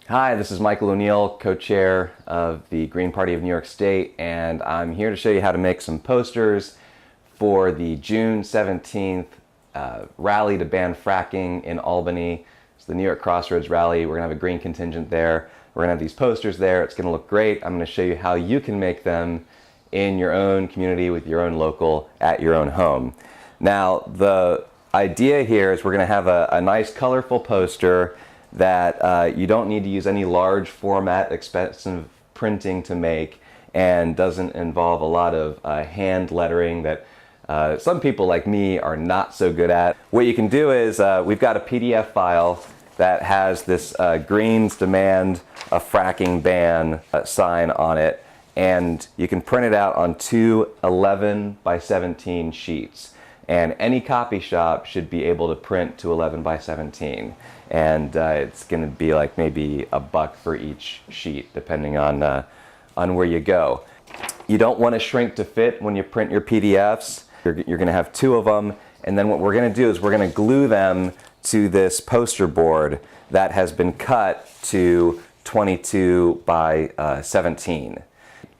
Hi, this is Michael O'Neill, co-chair of the Green Party of New York State, and I'm here to show you how to make some posters for the June 17th rally to ban fracking in Albany. It's the New York Crossroads rally. We're going to have a green contingent there. We're going to have these posters there. It's going to look great. I'm going to show you how you can make them in your own community with your own local at your own home. Now, the idea here is we're going to have a nice colorful poster that you don't need to use any large format expensive printing to make, and doesn't involve a lot of hand lettering that some people like me are not so good at. What you can do is we've got a PDF file that has this Greens demand a fracking ban sign on it, and you can print it out on two 11 by 17 sheets. And any copy shop should be able to print to 11 by 17. And it's going to be like maybe $1 for each sheet, depending on where you go. You don't want to shrink to fit when you print your PDFs. You're going to have two of them, and then what we're going to do is we're going to glue them to this poster board that has been cut to 22 by 17.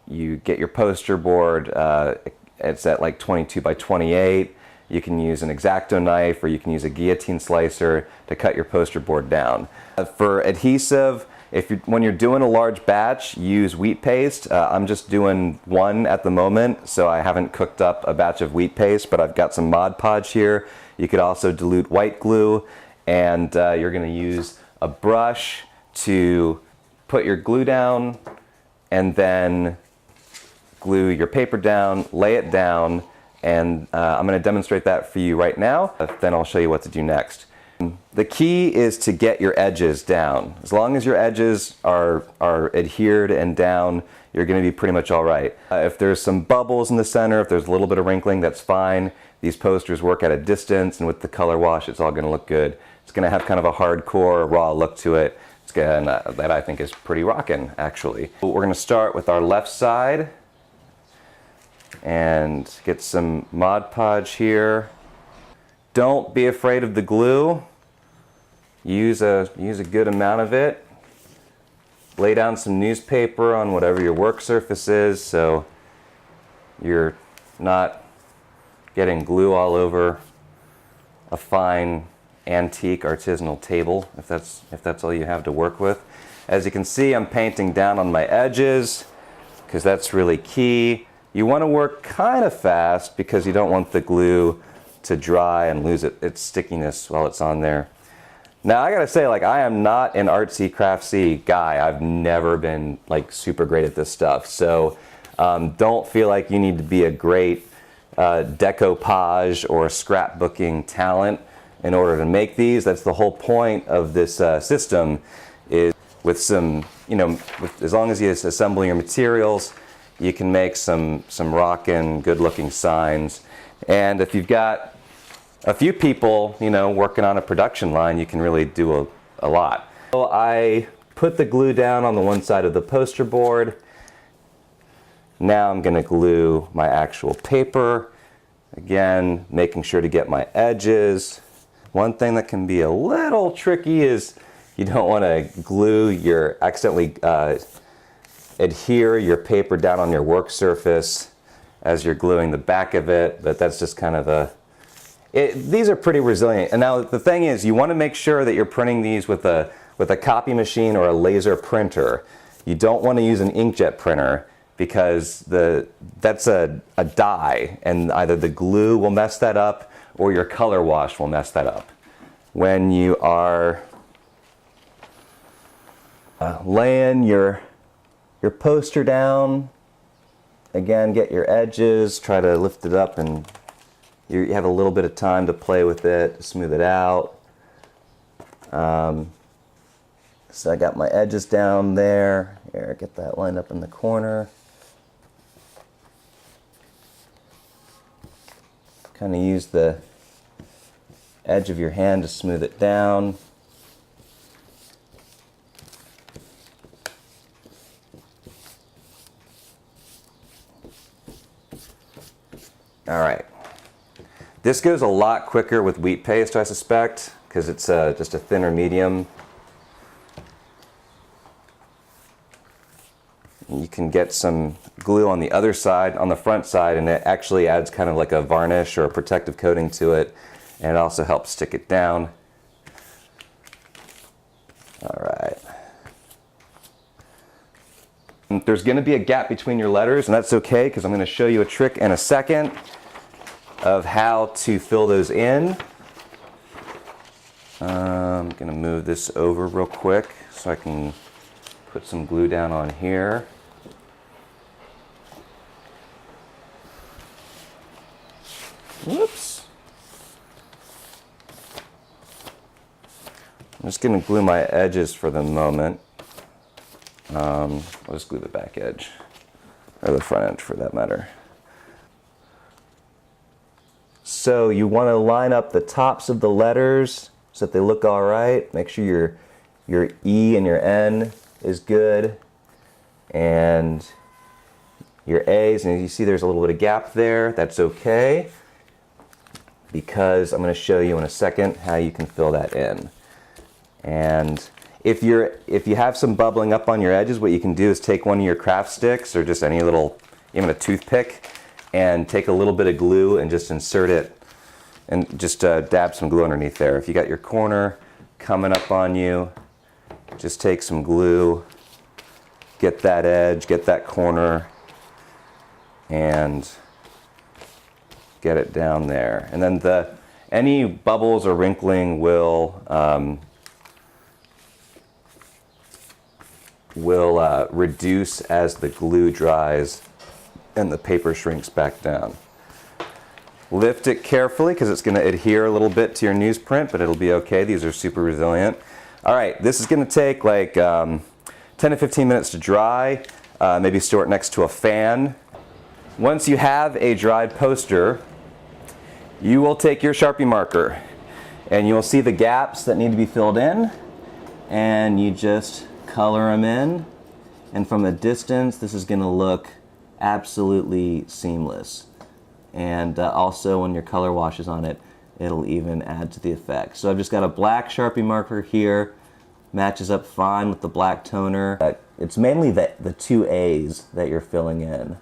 You get your poster board, it's at like 22 by 28. You can use an X-Acto knife, or you can use a guillotine slicer to cut your poster board down. For adhesive, when you're doing a large batch, use wheat paste. I'm just doing one at the moment, so I haven't cooked up a batch of wheat paste, but I've got some Mod Podge here. You could also dilute white glue, and you're going to use a brush to put your glue down, and then glue your paper down, lay it down, and I'm going to demonstrate that for you right now. Then I'll show you what to do next. The key is to get your edges down. As long as your edges are adhered and down, you're going to be pretty much all right. If there's some bubbles in the center, if there's a little bit of wrinkling, that's fine. These posters work at a distance, and with the color wash, it's all going to look good. It's going to have kind of a hardcore, raw look to it. It's gonna, that I think is pretty rockin', actually. We're going to start with our left side and get some Mod Podge here. Don't be afraid of the glue. Use a good amount of it. Lay down some newspaper on whatever your work surface is, so you're not getting glue all over a fine antique artisanal table, if that's all you have to work with. As you can see, I'm painting down on my edges because that's really key. You want to work kind of fast because you don't want the glue to dry and lose its stickiness while it's on there. Now I gotta say, like, I am not an artsy craftsy guy. I've never been like super great at this stuff, so don't feel like you need to be a great decoupage or scrapbooking talent in order to make these. That's the whole point of this system, is with some, as long as you assemble your materials, you can make some rockin', good-looking signs. And if you've got a few people, working on a production line, you can really do a lot. So I put the glue down on the one side of the poster board. Now I'm going to glue my actual paper. Again, making sure to get my edges. One thing that can be a little tricky is you don't want to accidentally adhere your paper down on your work surface as you're gluing the back of it, but that's just kind of these are pretty resilient. And now the thing is, you want to make sure that you're printing these with a copy machine or a laser printer. You don't want to use an inkjet printer, because that's a dye, and either the glue will mess that up or your color wash will mess that up. When you are laying your poster down, again, get your edges, try to lift it up, and you have a little bit of time to play with it, smooth it out. So I got my edges down there. Here, get that lined up in the corner. Kind of use the edge of your hand to smooth it down. All right. This goes a lot quicker with wheat paste, I suspect, because it's just a thinner medium. You can get some glue on the other side, on the front side, and it actually adds kind of like a varnish or a protective coating to it, and it also helps stick it down. All right. There's going to be a gap between your letters, and that's okay because I'm going to show you a trick in a second of how to fill those in. I'm going to move this over real quick so I can put some glue down on here. Whoops. I'm just going to glue my edges for the moment. I'll just glue the back edge, or the front edge for that matter. So you want to line up the tops of the letters so that they look all right. Make sure your E and your N is good, and your A's, and you see there's a little bit of gap there. That's okay, because I'm going to show you in a second how you can fill that in. And if you have some bubbling up on your edges, what you can do is take one of your craft sticks or just any little, even a toothpick, and take a little bit of glue and just insert it and just dab some glue underneath there. If you got your corner coming up on you, just take some glue, get that edge, get that corner, and get it down there. And then any bubbles or wrinkling will reduce as the glue dries and the paper shrinks back down. Lift it carefully because it's going to adhere a little bit to your newsprint, but it'll be okay. These are super resilient. All right, this is going to take like 10 to 15 minutes to dry. Maybe store it next to a fan. Once you have a dried poster, you will take your Sharpie marker and you will see the gaps that need to be filled in, and you just color them in, and from a distance this is going to look absolutely seamless. And also when your color washes on it, it'll even add to the effect. So I've just got a black Sharpie marker here, matches up fine with the black toner. It's mainly the two A's that you're filling in.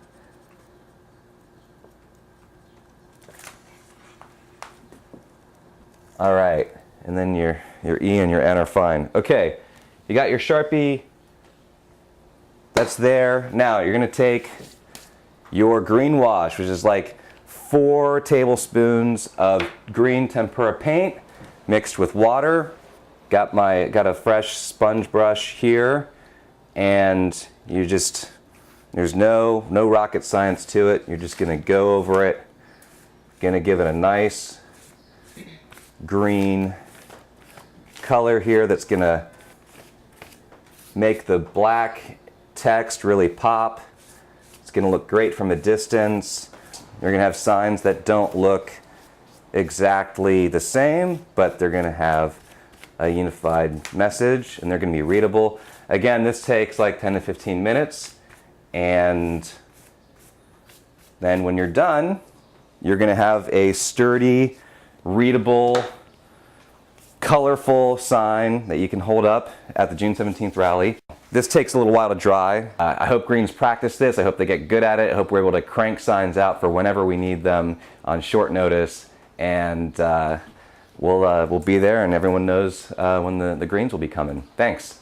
All right, and then your E and your N are fine. Okay, you got your Sharpie, that's there. Now you're gonna take your green wash, which is like 4 tablespoons of green tempura paint mixed with water. Got a fresh sponge brush here, and there's no rocket science to it. You're just gonna go over it, gonna give it a nice green color here that's gonna make the black text really pop. It's gonna look great from a distance. You're gonna have signs that don't look exactly the same, but they're gonna have a unified message and they're gonna be readable. Again, this takes like 10 to 15 minutes, and then when you're done, you're gonna have a sturdy, readable, colorful sign that you can hold up at the June 17th rally. This takes a little while to dry. I hope Greens practice this. I hope they get good at it. I hope we're able to crank signs out for whenever we need them on short notice, and we'll be there, and everyone knows when the Greens will be coming. Thanks.